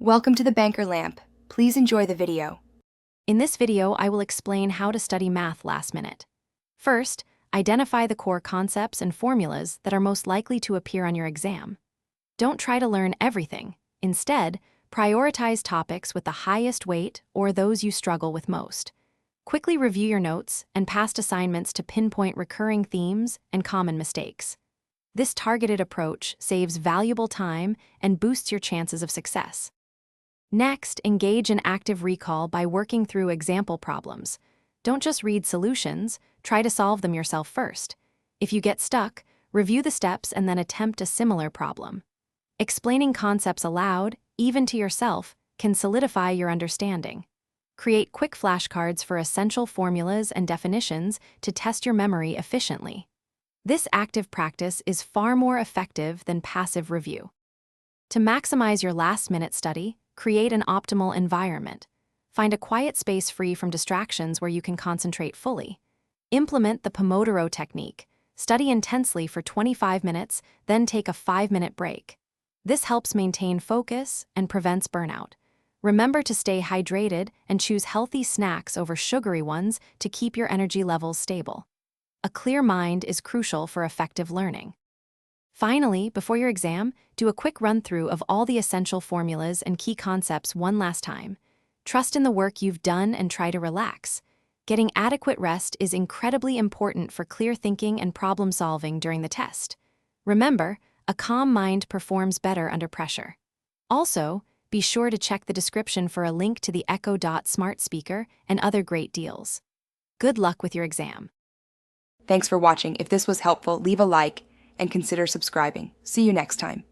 Welcome to the Banker Lamp. Please enjoy the video. In this video, I will explain how to study math last minute. First, identify the core concepts and formulas that are most likely to appear on your exam. Don't try to learn everything. Instead, prioritize topics with the highest weight or those you struggle with most. Quickly review your notes and past assignments to pinpoint recurring themes and common mistakes. This targeted approach saves valuable time and boosts your chances of success. Next, engage in active recall by working through example problems. Don't just read solutions, try to solve them yourself first. If you get stuck, review the steps and then attempt a similar problem. Explaining concepts aloud, even to yourself, can solidify your understanding. Create quick flashcards for essential formulas and definitions to test your memory efficiently. This active practice is far more effective than passive review. To maximize your last-minute study, create an optimal environment. Find a quiet space free from distractions where you can concentrate fully. Implement the Pomodoro technique. Study intensely for 25 minutes, then take a 5-minute break. This helps maintain focus and prevents burnout. Remember to stay hydrated and choose healthy snacks over sugary ones to keep your energy levels stable. A clear mind is crucial for effective learning. Finally, before your exam, do a quick run-through of all the essential formulas and key concepts one last time. Trust in the work you've done and try to relax. Getting adequate rest is incredibly important for clear thinking and problem-solving during the test. Remember, a calm mind performs better under pressure. Also, be sure to check the description for a link to the Echo Dot smart speaker and other great deals. Good luck with your exam. Thanks for watching. If this was helpful, leave a like and consider subscribing. See you next time.